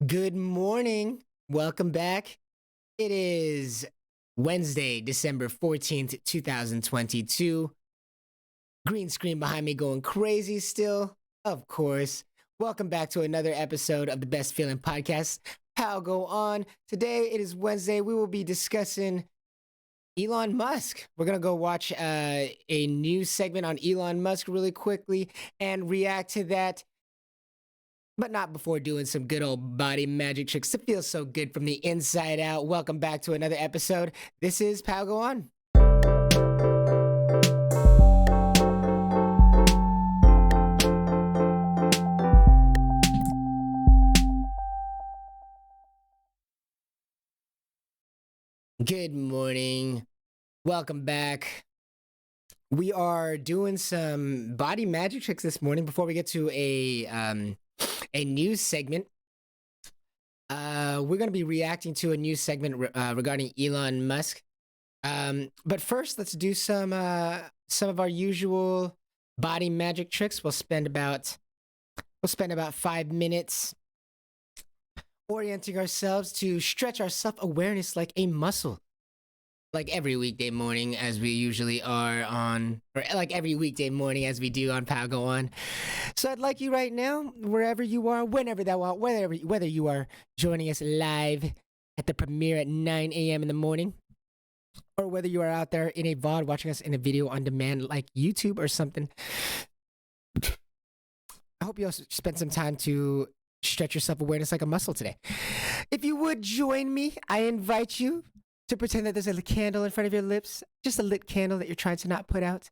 Good morning. Welcome back. It is Wednesday, December 14th, 2022. Green screen behind me going crazy still. Of course. Welcome back to another episode of the Best Feeling Podcast. How go on? Today it is Wednesday. We will be discussing Elon Musk. We're going to go watch a new segment on Elon Musk really quickly and react to that, but not before doing some good old body magic tricks to feel so good from the inside out. Welcome back to another episode. This is Pal Go On. Good morning. Welcome back. We are doing some body magic tricks this morning before we get to a news segment. We're going to be reacting to a news segment regarding Elon Musk. But first, let's do some of our usual body magic tricks. We'll spend about 5 minutes orienting ourselves to stretch our self-awareness like a muscle. Like every weekday morning, as we usually are on, or like every weekday morning as we do on Pal Go On. So I'd like you right now, wherever you are, whenever that are, whether you are joining us live at the premiere at 9 a.m. in the morning, or whether you are out there in a VOD watching us in a video on demand like YouTube or something. I hope you also spend some time to stretch your self-awareness like a muscle today. If you would join me, I invite you to pretend that there's a candle in front of your lips, just a lit candle that you're trying to not put out.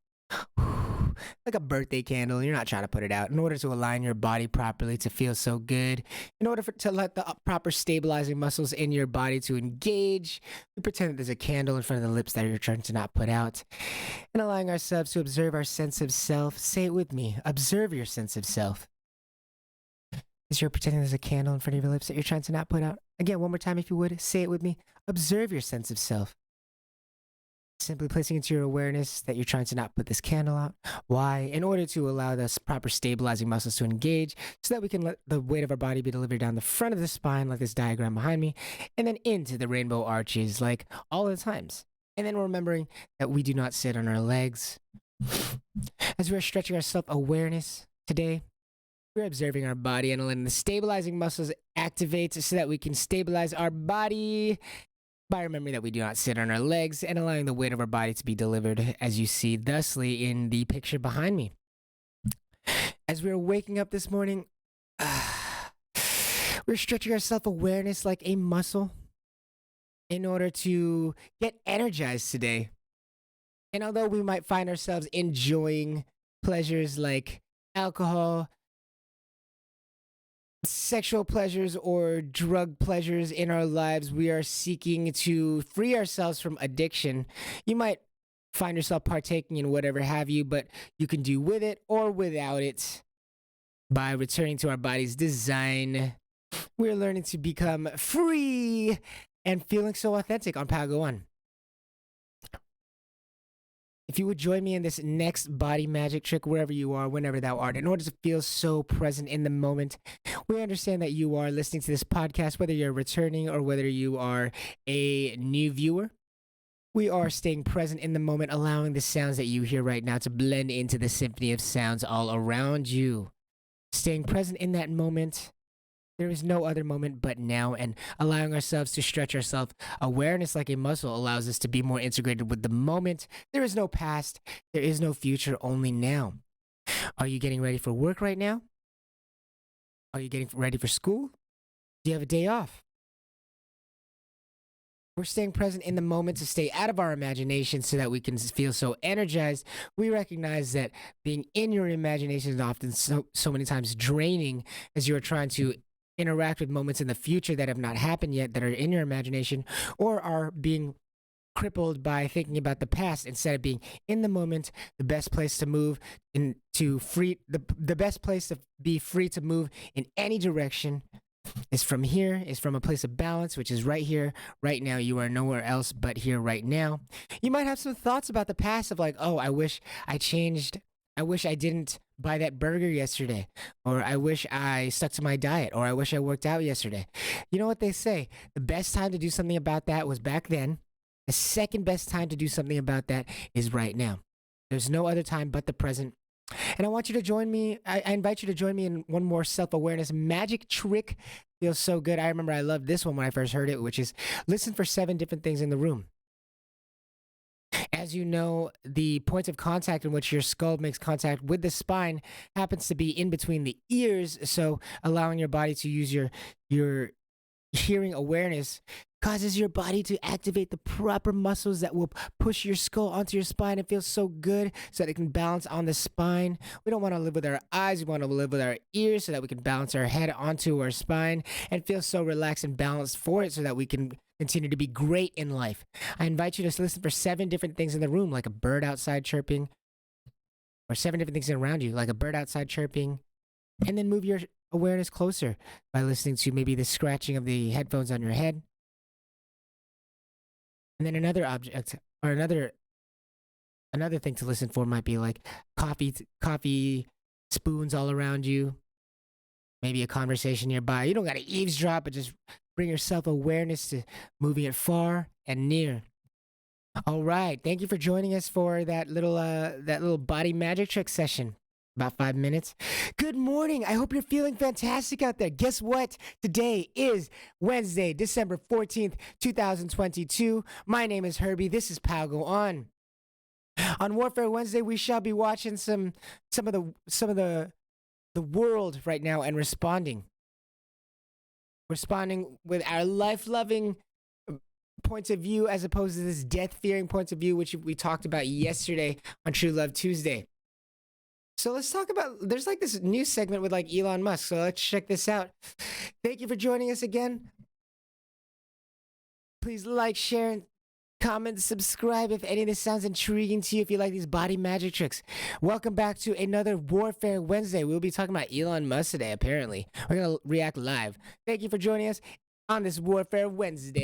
Like a birthday candle, you're not trying to put it out. In order to align your body properly to feel so good, in order to let the proper stabilizing muscles in your body to engage, we pretend that there's a candle in front of the lips that you're trying to not put out. And allowing ourselves to observe our sense of self. Say it with me. Observe your sense of self. As you're pretending there's a candle in front of your lips that you're trying to not put out. Again, one more time if you would, say it with me. Observe your sense of self. Simply placing into your awareness that you're trying to not put this candle out. Why? In order to allow the proper stabilizing muscles to engage so that we can let the weight of our body be delivered down the front of the spine like this diagram behind me, and then into the rainbow arches like all the times. And then remembering that we do not sit on our legs. As we're stretching our self-awareness today, we're observing our body and letting the stabilizing muscles activate so that we can stabilize our body by remembering that we do not sit on our legs and allowing the weight of our body to be delivered, as you see thusly in the picture behind me. As we're waking up this morning, we're stretching our self-awareness like a muscle in order to get energized today. And although we might find ourselves enjoying pleasures like alcohol, sexual pleasures, or drug pleasures in our lives, we are seeking to free ourselves from addiction. You might find yourself partaking in whatever have you, but you can do with it or without it by returning to our body's design. We're learning to become free and feeling so authentic on Pal Go On. If you would join me in this next body magic trick, wherever you are, whenever thou art, in order to feel so present in the moment, we understand that you are listening to this podcast, whether you're returning or whether you are a new viewer. We are staying present in the moment, allowing the sounds that you hear right now to blend into the symphony of sounds all around you. Staying present in that moment. There is no other moment but now, and allowing ourselves to stretch our self-awareness like a muscle allows us to be more integrated with the moment. There is no past, there is no future, only now. Are you getting ready for work right now? Are you getting ready for school? Do you have a day off? We're staying present in the moment to stay out of our imagination so that we can feel so energized. We recognize that being in your imagination is often so many times draining as you're trying to interact with moments in the future that have not happened yet, that are in your imagination, or are being crippled by thinking about the past instead of being in the moment. The best place to move the best place to be free to move in any direction is from here, is from a place of balance, which is right here, right now. You are nowhere else but here right now. You might have some thoughts about the past of like, oh, I wish I changed I wish I didn't buy that burger yesterday, or I wish I stuck to my diet, or I wish I worked out yesterday. You know what they say? The best time to do something about that was back then. The second best time to do something about that is right now. There's no other time but the present. And I want you to join me. I invite you to join me in one more self awareness magic trick. Feels so good. I remember I loved this one when I first heard it, which is listen for 7 different things in the room. As you know, the points of contact in which your skull makes contact with the spine happens to be in between the ears. So allowing your body to use your hearing awareness causes your body to activate the proper muscles that will push your skull onto your spine. It feels so good so that it can balance on the spine. We don't want to live with our eyes. We want to live with our ears so that we can balance our head onto our spine and feel so relaxed and balanced for it so that we can continue to be great in life. I invite you to listen for 7 different things in the room, like a bird outside chirping, or 7 different things around you, like a bird outside chirping, and then move your awareness closer by listening to maybe the scratching of the headphones on your head. And then another object or another thing to listen for might be like coffee spoons all around you. Maybe a conversation nearby. You don't got to eavesdrop, but just bring your self-awareness to moving it far and near. All right. Thank you for joining us for that little body magic trick session. About 5 minutes. Good morning. I hope you're feeling fantastic out there. Guess what? Today is Wednesday, December 14th, 2022. My name is Herbie. This is Pal Go On. On Warfare Wednesday, we shall be watching some of the world right now and responding with our life-loving points of view as opposed to this death-fearing points of view, which we talked about yesterday on True Love Tuesday. So let's talk about, there's like this new segment with like Elon Musk. So let's check this out. Thank you for joining us again. Please like, share, comment, subscribe if any of this sounds intriguing to you, if you like these body magic tricks. Welcome back to another Warfare Wednesday. We'll be talking about Elon Musk today, apparently. We're going to react live. Thank you for joining us on this Warfare Wednesday.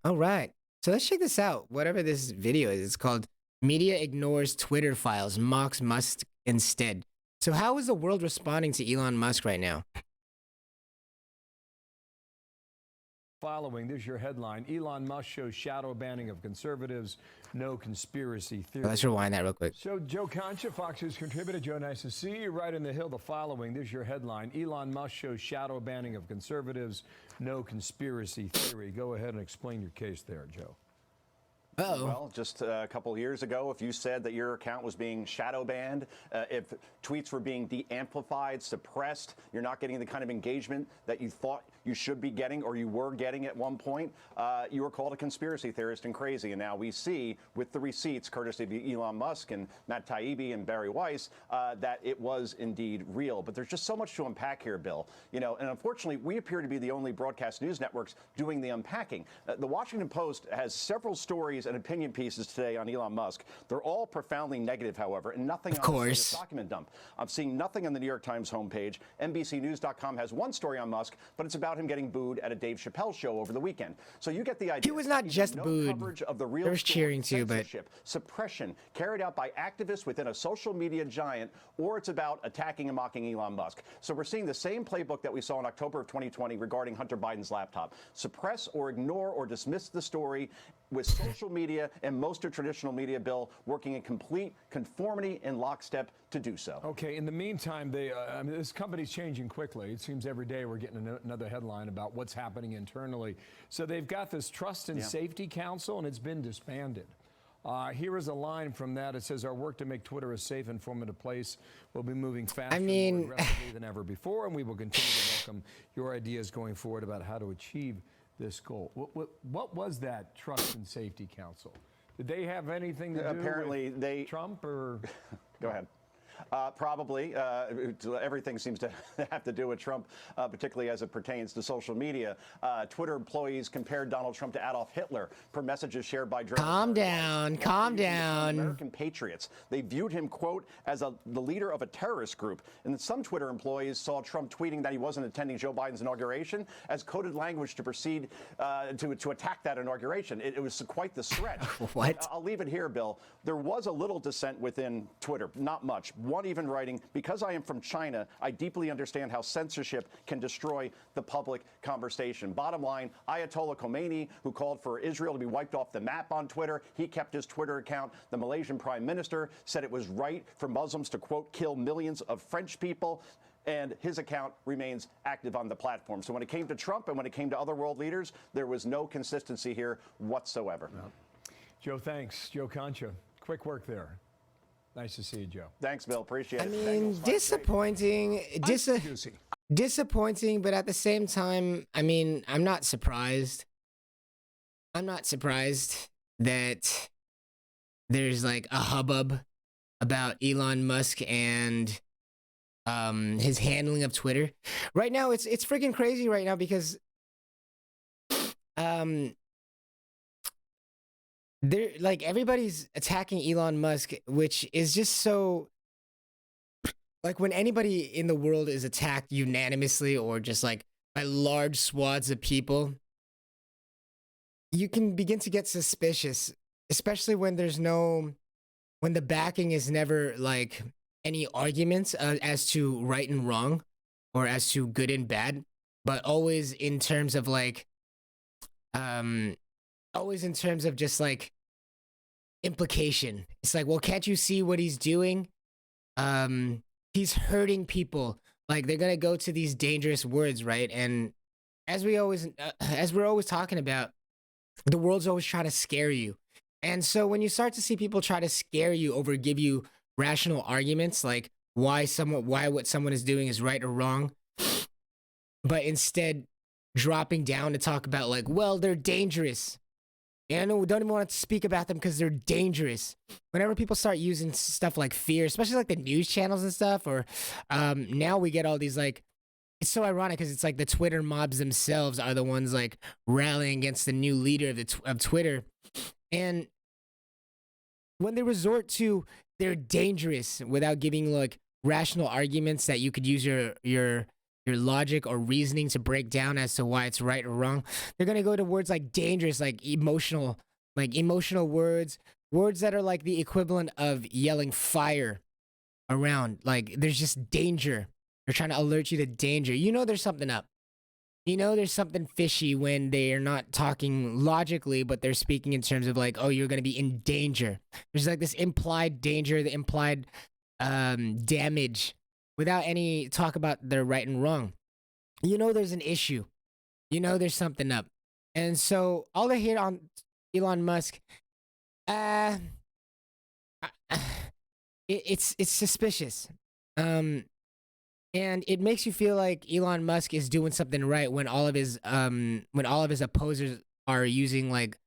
All right. So let's check this out. Whatever this video is, it's called Media Ignores Twitter Files, Mocks Musk Instead. So how is the world responding to Elon Musk right now? Following, this is your headline. Elon Musk shows shadow banning of conservatives. No conspiracy theory. Let's rewind that real quick. So Joe Concha, Fox News contributor. Joe, nice to see you. Right in the Hill, the following. This is your headline. Elon Musk shows shadow banning of conservatives. No conspiracy theory. Go ahead and explain your case there, Joe. Uh-oh. Well, just a couple of years ago, if you said that your account was being shadow banned, if tweets were being de-amplified, suppressed, you're not getting the kind of engagement that you thought you should be getting or you were getting at one point, you were called a conspiracy theorist and crazy. And now we see with the receipts, courtesy of Elon Musk and Matt Taibbi and Barry Weiss, that it was indeed real. But there's just so much to unpack here, Bill. You know, and unfortunately, we appear to be the only broadcast news networks doing the unpacking. The Washington Post has several stories and opinion pieces today on Elon Musk. They're all profoundly negative, however, and nothing on this document dump. I'm seeing nothing on the New York Times homepage. NBCnews.com has one story on Musk, but it's about him getting booed at a Dave Chappelle show over the weekend. So you get the idea. He was not just booed. Coverage of the real There was cheering too, but suppression carried out by activists within a social media giant, or it's about attacking and mocking Elon Musk. So we're seeing the same playbook that we saw in October of 2020 regarding Hunter Biden's laptop. Suppress or ignore or dismiss the story with social media and most of traditional media, Bill, working in complete conformity and lockstep to do so. Okay. In the meantime, I mean, this company's changing quickly. It seems every day we're getting another headline about what's happening internally. So they've got this Trust and Safety Council, and it's been disbanded. Here is a line from that. It says, our work to make Twitter a safe, informative place will be moving faster and more aggressively than ever before, and we will continue to welcome your ideas going forward about how to achieve this goal. What was that Trust and Safety Council? Did they have anything to do Apparently with Trump or? Go ahead. Probably. Everything seems to have to do with Trump, particularly as it pertains to social media. Twitter employees compared Donald Trump to Adolf Hitler per messages shared by journalists. Calm down, calm down. American patriots. They viewed him, quote, as the leader of a terrorist group. And some Twitter employees saw Trump tweeting that he wasn't attending Joe Biden's inauguration as coded language to proceed to attack that inauguration. It was quite the stretch. What? I'll leave it here, Bill. There was a little dissent within Twitter, not much. One even writing, because I am from China, I deeply understand how censorship can destroy the public conversation. Bottom line, Ayatollah Khomeini, who called for Israel to be wiped off the map on Twitter, he kept his Twitter account. The Malaysian Prime Minister said it was right for Muslims to, quote, kill millions of French people. And his account remains active on the platform. So when it came to Trump and when it came to other world leaders, there was no consistency here whatsoever. Well, Joe, thanks. Joe Concha, quick work there. Nice to see you, Joe. Thanks, Bill. Appreciate it. I mean, disappointing. Disappointing, but at the same time, I mean, I'm not surprised. I'm not surprised that there's like a hubbub about Elon Musk and his handling of Twitter. Right now, it's freaking crazy right now because they're like everybody's attacking Elon Musk, which is just so like when anybody in the world is attacked unanimously or just like by large swaths of people, you can begin to get suspicious, especially when when the backing is never like any arguments as to right and wrong or as to good and bad, but always in terms of like always in terms of just like implication. It's like, well, can't you see what he's doing? He's hurting people. Like they're gonna go to these dangerous words, right? And as we're always talking about, the world's always trying to scare you. And so when you start to see people try to scare you over give you rational arguments like why what someone is doing is right or wrong, but instead dropping down to talk about like, well, they're dangerous. And we don't even want to speak about them because they're dangerous. Whenever people start using stuff like fear, especially like the news channels and stuff, or now we get all these like, it's so ironic because it's like the Twitter mobs themselves are the ones like rallying against the new leader of Twitter. And when they resort to they're dangerous without giving like rational arguments that you could use your logic or reasoning to break down as to why it's right or wrong, they're gonna go to words like dangerous, like emotional words that are like the equivalent of yelling fire around. Like there's just danger. They're trying to alert you to danger. You know there's something up. You know there's something fishy when they are not talking logically, but they're speaking in terms of like, oh, you're going to be in danger. There's like this implied danger, the implied damage without any talk about their right and wrong. You know there's an issue. You know there's something up. And so all I hear on Elon Musk, it's suspicious. And it makes you feel like Elon Musk is doing something right when all of his opposers are using like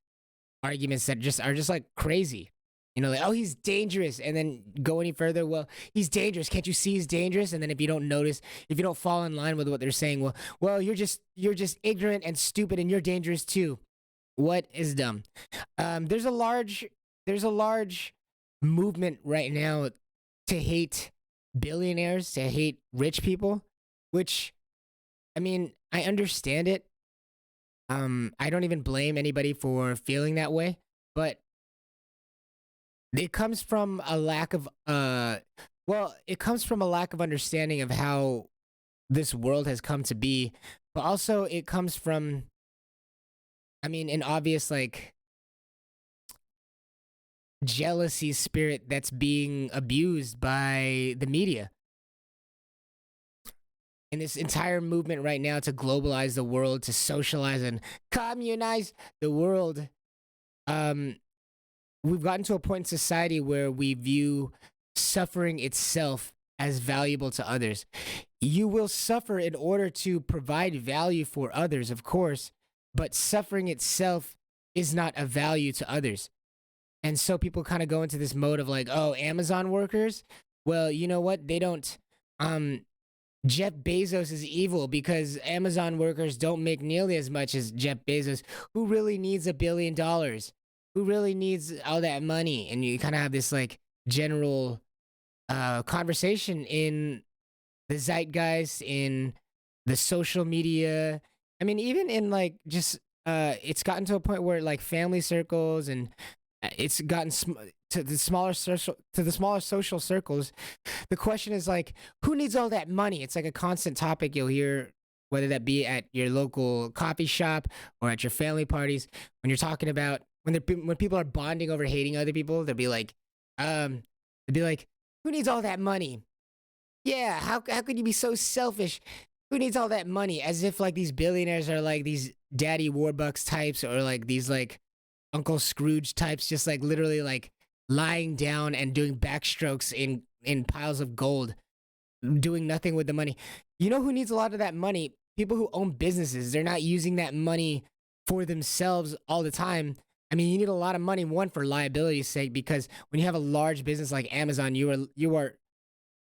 arguments that are just like crazy. You know, like, oh, he's dangerous, and then go any further. Well, he's dangerous. Can't you see he's dangerous? And then if you don't notice, if you don't fall in line with what they're saying, well, you're just ignorant and stupid, and you're dangerous too. What is dumb? There's a large movement right now to hate billionaires, to hate rich people, which, I mean, I understand it. I don't even blame anybody for feeling that way, but it comes from a lack of understanding of how this world has come to be, but also it comes from, I mean, an obvious like jealousy spirit that's being abused by the media. In this entire movement right now to globalize the world, to socialize and communize the world, we've gotten to a point in society where we view suffering itself as valuable to others. You will suffer in order to provide value for others, of course, but suffering itself is not a value to others. And so people kind of go into this mode of like, oh, Amazon workers, Well, you know what? They don't. Um, Jeff Bezos is evil because Amazon workers don't make nearly as much as Jeff Bezos. Who really needs $1 billion? Who really needs all that money? And you kind of have this like general conversation in the zeitgeist, in the social media. I mean, even in like just it's gotten to a point where like family circles and it's gotten to the smaller social circles. The question is like, who needs all that money? It's like a constant topic you'll hear, whether that be at your local coffee shop or at your family parties, when you're talking about when people are bonding over hating other people. Um, they'll be like, who needs all that money? Yeah, how could you be so selfish? Who needs all that money? As if like these billionaires are like these daddy Warbucks types or like these like Uncle Scrooge types, just like literally like lying down and doing backstrokes in piles of gold, doing nothing with the money. You know who needs a lot of that money? People who own businesses. They're not using that money for themselves all the time. I mean, you need a lot of money, one, for liability's sake, because when you have a large business like Amazon, you are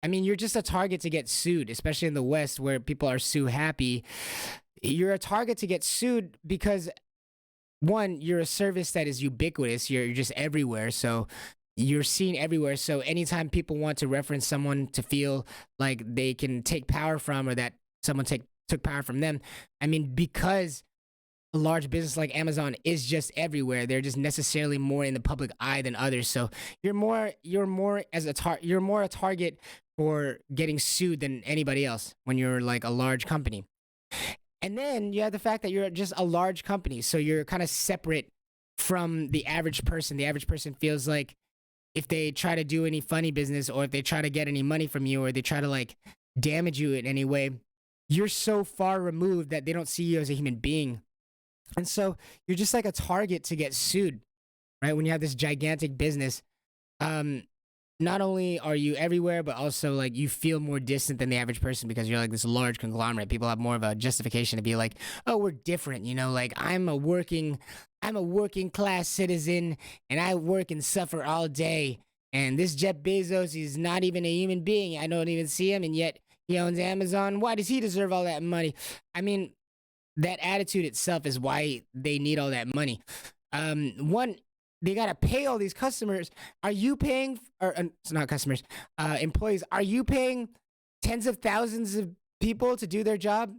I mean, you're just a target to get sued, especially in the West where people are sue happy. You're a target to get sued because one, you're a service that is ubiquitous. You're just everywhere. So you're seen everywhere. So anytime people want to reference someone to feel like they can take power from or that someone took power from them, I mean, because a large business like Amazon is just everywhere, they're just necessarily more in the public eye than others. So you're more a target for getting sued than anybody else when you're like a large company. And then you have the fact that you're just a large company. So you're kind of separate from the average person. The average person feels like if they try to do any funny business or if they try to get any money from you or they try to like damage you in any way, you're so far removed that they don't see you as a human being. And so you're just like a target to get sued, right? When you have this gigantic business, not only are you everywhere, but also like you feel more distant than the average person because you're like this large conglomerate. People have more of a justification to be like, oh, we're different, you know, like I'm a working class citizen and I work and suffer all day. And this Jeff Bezos, he's not even a human being. I don't even see him, and yet he owns Amazon. Why does he deserve all that money? I mean, that attitude itself is why they need all that money. One, they gotta pay all these customers. Are you paying, or it's not customers, employees? Are you paying tens of thousands of people to do their job?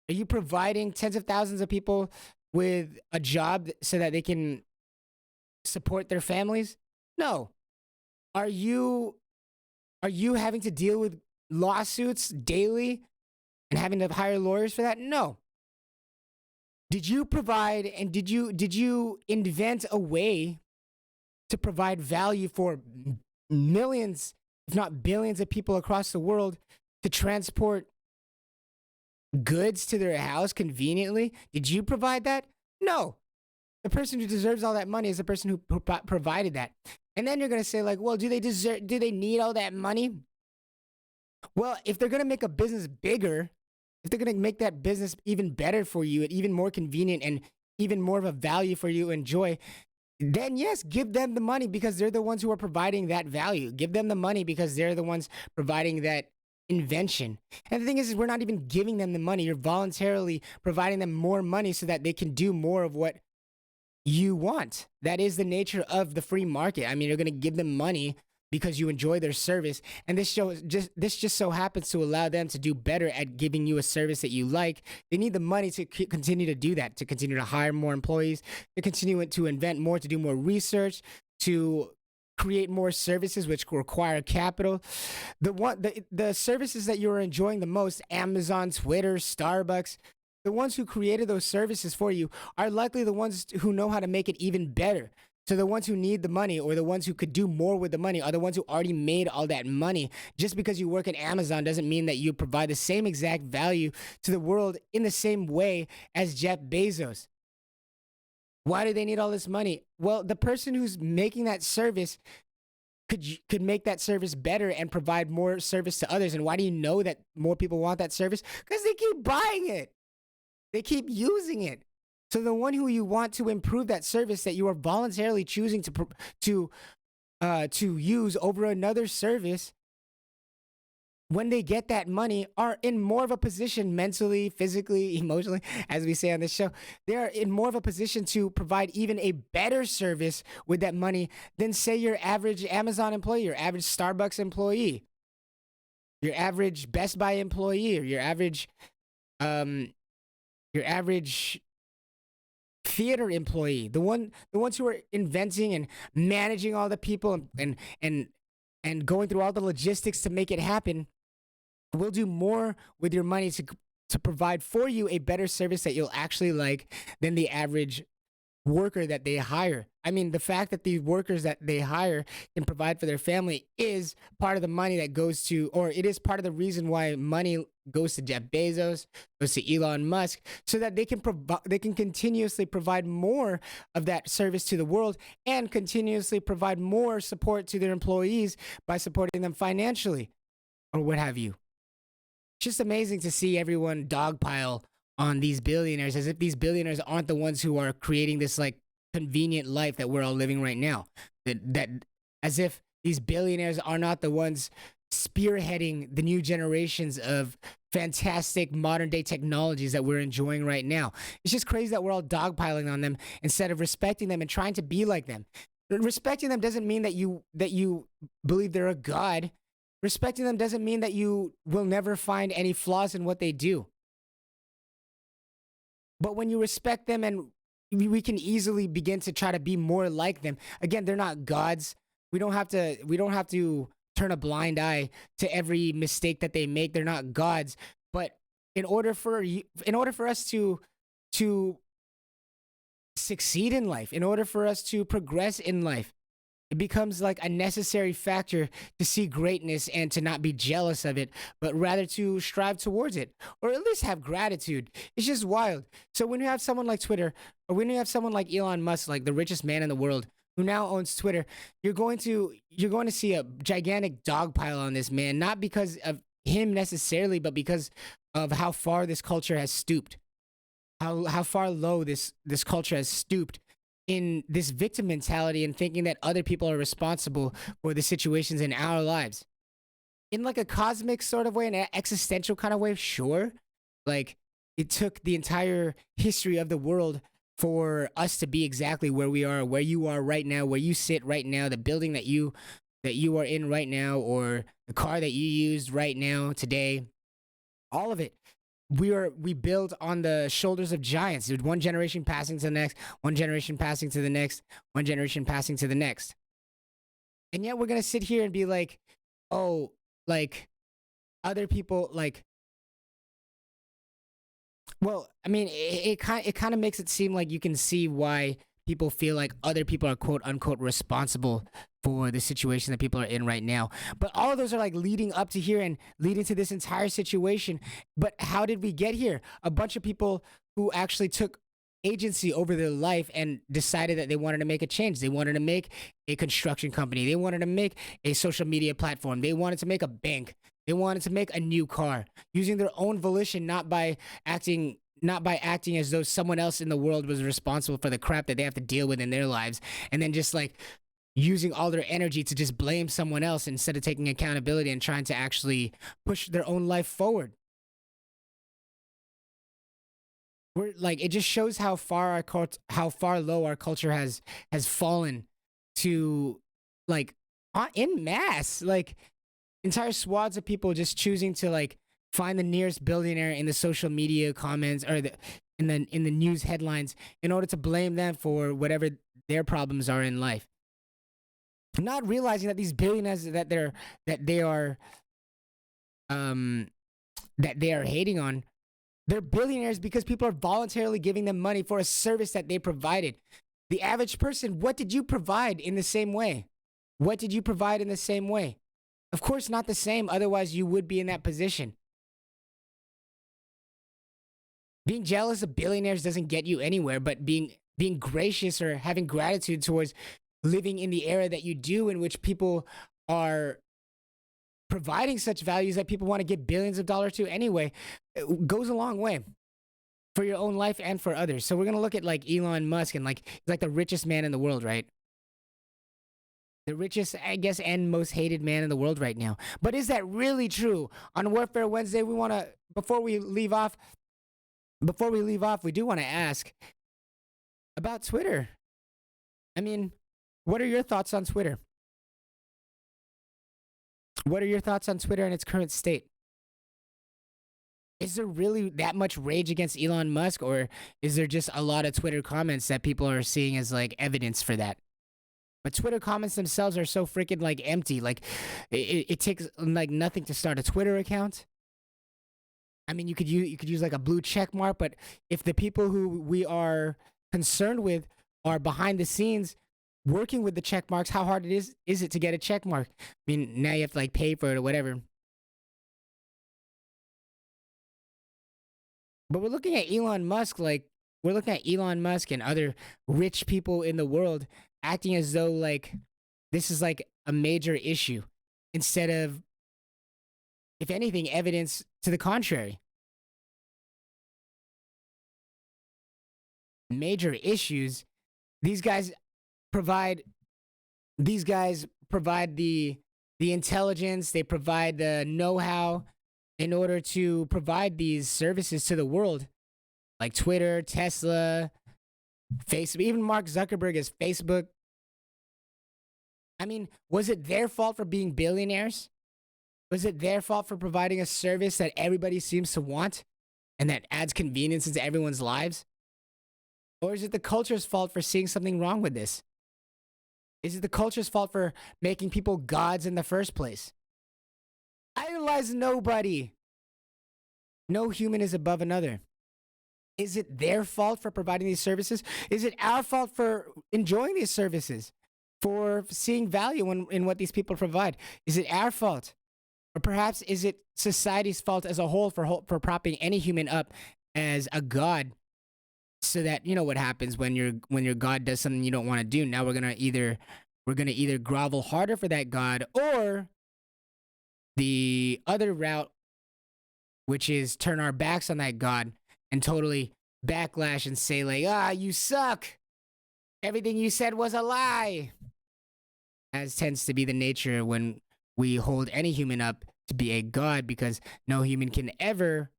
Are you providing tens of thousands of people with a job so that they can support their families? No. Are you having to deal with lawsuits daily and having to hire lawyers for that? No. Did you provide and did you invent a way to provide value for millions, if not billions of people across the world to transport goods to their house conveniently? Did you provide that? No. The person who deserves all that money is the person who provided that. And then you're going to say like, well, do they need all that money? Well, if they're going to make a business bigger, if they're going to make that business even better for you and even more convenient and even more of a value for you to enjoy, then yes, give them the money because they're the ones who are providing that value. Give them the money because they're the ones providing that invention. And the thing is we're not even giving them the money. You're voluntarily providing them more money so that they can do more of what you want. That is the nature of the free market. I mean, you're going to give them money because you enjoy their service, and this just so happens to allow them to do better at giving you a service that you like. They need the money to continue to do that, to continue to hire more employees, to continue to invent more, to do more research, to create more services which require capital. The services that you're enjoying the most, Amazon, Twitter, Starbucks, the ones who created those services for you are likely the ones who know how to make it even better. So the ones who need the money or the ones who could do more with the money are the ones who already made all that money. Just because you work at Amazon doesn't mean that you provide the same exact value to the world in the same way as Jeff Bezos. Why do they need all this money? Well, the person who's making that service could make that service better and provide more service to others. And why do you know that more people want that service? Because they keep buying it. They keep using it. So the one who you want to improve that service that you are voluntarily choosing to to use over another service, when they get that money, are in more of a position mentally, physically, emotionally, as we say on this show, they are in more of a position to provide even a better service with that money than, say, your average Amazon employee, your average Starbucks employee, your average Best Buy employee, or um, your average theater employee, the ones who are inventing and managing all the people and going through all the logistics to make it happen, will do more with your money to provide for you a better service that you'll actually like than the average worker that they hire. I mean, the fact that the workers that they hire can provide for their family is part of the money that goes to, or it is part of the reason why money goes to Jeff Bezos, goes to Elon Musk, so that they can continuously provide more of that service to the world and continuously provide more support to their employees by supporting them financially or what have you. It's just amazing to see everyone dogpile on these billionaires as if these billionaires aren't the ones who are creating this like convenient life that we're all living right now. That as if these billionaires are not the ones spearheading the new generations of fantastic modern day technologies that we're enjoying right now. It's just crazy that we're all dogpiling on them instead of respecting them and trying to be like them. Respecting them doesn't mean that you believe they're a god. Respecting them doesn't mean that you will never find any flaws in what they do. But when you respect them, and we can easily begin to try to be more like them. Again, they're not gods. We don't have to turn a blind eye to every mistake that they make. They're not gods. But in order for us to succeed in life, in order for us to progress in life, it becomes like a necessary factor to see greatness and to not be jealous of it, but rather to strive towards it, or at least have gratitude. It's just wild. So when you have someone like Twitter, or when you have someone like Elon Musk, like the richest man in the world, who now owns Twitter, you're going to see a gigantic dogpile on this man, not because of him necessarily, but because of how far this culture has stooped, how far low this culture has stooped in this victim mentality and thinking that other people are responsible for the situations in our lives. In like a cosmic sort of way, an existential kind of way, sure. Like, it took the entire history of the world for us to be exactly where we are, where you are right now, where you sit right now, the building that you are in right now, or the car that you used right now, today. All of it. We build on the shoulders of giants. There's one generation passing to the next, one generation passing to the next, one generation passing to the next. And yet we're going to sit here and be like, oh, like other people, like, well, I mean, it kind of makes it seem like you can see why people feel like other people are quote unquote responsible for the situation that people are in right now. But all of those are like leading up to here and leading to this entire situation. But how did we get here? A bunch of people who actually took agency over their life and decided that they wanted to make a change. They wanted to make a construction company. They wanted to make a social media platform. They wanted to make a bank. They wanted to make a new car using their own volition, not by acting as though someone else in the world was responsible for the crap that they have to deal with in their lives, and then just like using all their energy to just blame someone else instead of taking accountability and trying to actually push their own life forward. We're like, it just shows how far low our culture has fallen to, like, en masse, like entire swaths of people just choosing to like find the nearest billionaire in the social media comments or in the news headlines in order to blame them for whatever their problems are in life. Not realizing that these billionaires that they are hating on, they're billionaires because people are voluntarily giving them money for a service that they provided. The average person, what did you provide in the same way? What did you provide in the same way? Of course, not the same. Otherwise, you would be in that position. Being jealous of billionaires doesn't get you anywhere, but being gracious or having gratitude towards living in the era that you do, in which people are providing such values that people want to give billions of dollars to anyway, it goes a long way for your own life and for others. So we're going to look at like Elon Musk, and like he's like the richest man in the world, right? The richest, I guess, and most hated man in the world right now. But is that really true? On Warfare Wednesday, we want to, before we leave off, we do want to ask about Twitter. I mean, what are your thoughts on Twitter? What are your thoughts on Twitter in its current state? Is there really that much rage against Elon Musk, or is there just a lot of Twitter comments that people are seeing as like evidence for that? But Twitter comments themselves are so freaking like empty. Like it takes like nothing to start a Twitter account. I mean, you could use like a blue check mark, but if the people who we are concerned with are behind the scenes working with the check marks, how hard is it to get a check mark? I mean, now you have to like pay for it or whatever. But we're looking at Elon Musk, and other rich people in the world acting as though like this is like a major issue instead of, if anything, evidence to the contrary. Major issues. These guys provide the intelligence, they provide the know-how in order to provide these services to the world, like Twitter, Tesla, Facebook, even Mark Zuckerberg is Facebook. I mean, was it their fault for being billionaires? Was it their fault for providing a service that everybody seems to want and that adds convenience into everyone's lives? Or is it the culture's fault for seeing something wrong with this? Is it the culture's fault for making people gods in the first place? Idolize nobody. No human is above another. Is it their fault for providing these services? Is it our fault for enjoying these services? For seeing value in what these people provide? Is it our fault? Or perhaps is it society's fault as a whole for propping any human up as a god? So that, you know what happens when your god does something you don't want to do. Now we're gonna either grovel harder for that god, or the other route, which is turn our backs on that god and totally backlash and say like, you suck. Everything you said was a lie. As tends to be the nature when we hold any human up to be a god, because no human can ever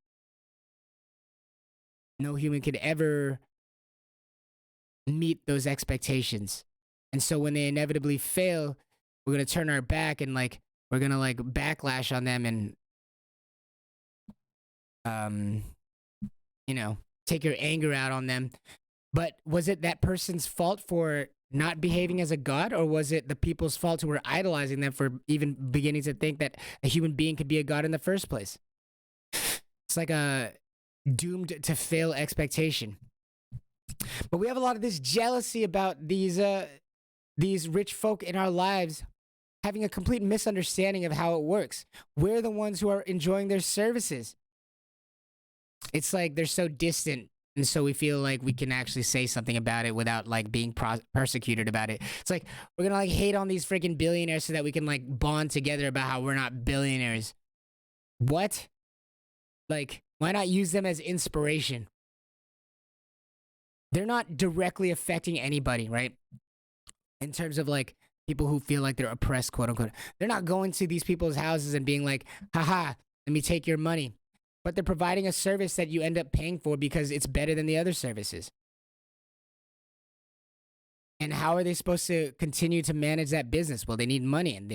meet those expectations. And so when they inevitably fail, we're going to turn our back and like we're going to like backlash on them and take your anger out on them. But was it that person's fault for not behaving as a god, or was it the people's fault who were idolizing them for even beginning to think that a human being could be a god in the first place? It's like a doomed to fail expectation. But we have a lot of this jealousy about these rich folk in our lives having a complete misunderstanding of how it works. We're the ones who are enjoying their services. It's like they're so distant, and so we feel like we can actually say something about it without like being persecuted about it. It's like we're gonna like hate on these freaking billionaires so that we can like bond together about how we're not billionaires. What? Like, why not use them as inspiration? They're not directly affecting anybody, right? In terms of like people who feel like they're oppressed, quote unquote. They're not going to these people's houses and being like, haha, let me take your money. But they're providing a service that you end up paying for because it's better than the other services. And how are they supposed to continue to manage that business? Well, they need money, and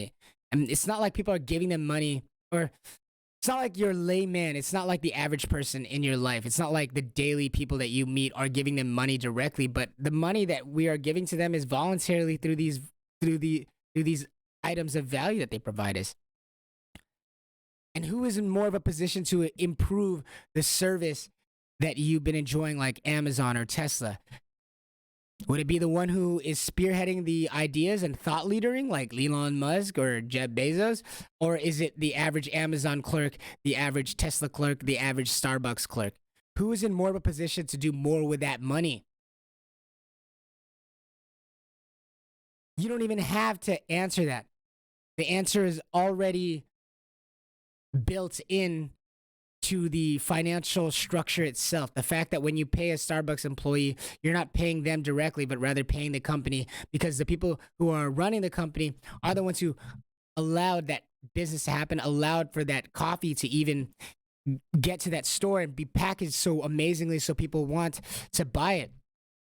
it's not like people are giving them money, or it's not like your layman. It's not like the average person in your life. It's not like the daily people that you meet are giving them money directly, but the money that we are giving to them is voluntarily through these items of value that they provide us. And who is in more of a position to improve the service that you've been enjoying, like Amazon or Tesla? Would it be the one who is spearheading the ideas and thought leadering, like Elon Musk or Jeff Bezos? Or is it the average Amazon clerk, the average Tesla clerk, the average Starbucks clerk? Who is in more of a position to do more with that money? You don't even have to answer that. The answer is already built in to the financial structure itself. The fact that when you pay a Starbucks employee, you're not paying them directly, but rather paying the company, because the people who are running the company are the ones who allowed that business to happen, allowed for that coffee to even get to that store and be packaged so amazingly so people want to buy it.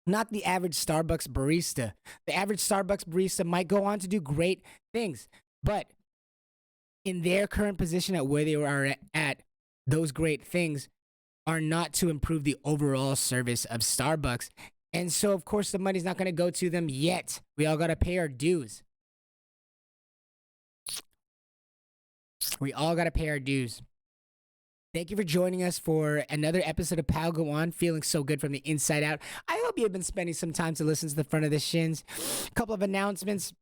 Not the average Starbucks barista. The average Starbucks barista might go on to do great things, but in their current position at where they are at, those great things are not to improve the overall service of Starbucks. And so, of course, the money's not going to go to them yet. We all got to pay our dues. We all got to pay our dues. Thank you for joining us for another episode of Pal Go On, feeling so good from the inside out. I hope you have been spending some time to listen to the front of the shins. A couple of announcements.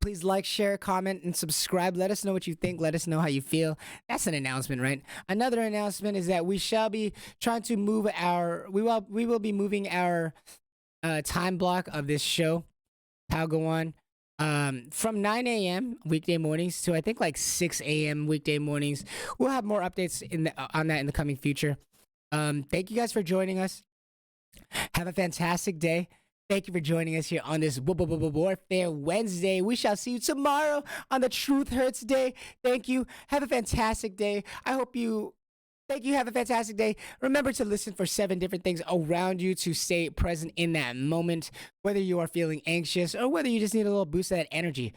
Please like, share, comment, and subscribe. Let us know what you think. Let us know how you feel. That's an announcement, right? Another announcement is that we shall be trying to move we will be moving our time block of this show, Pal Go On, from 9 a.m. weekday mornings to I think like 6 a.m. weekday mornings. We'll have more updates on that in the coming future. Thank you guys for joining us. Have a fantastic day. Thank you for joining us here on this Warfare Wednesday. We shall see you tomorrow on the Truth Hurts Day. Thank you. Have a fantastic day. Thank you. Have a fantastic day. Remember to listen for 7 different things around you to stay present in that moment, whether you are feeling anxious or whether you just need a little boost of that energy.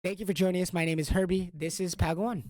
Thank you for joining us. My name is Herbie. This is Pal Go On.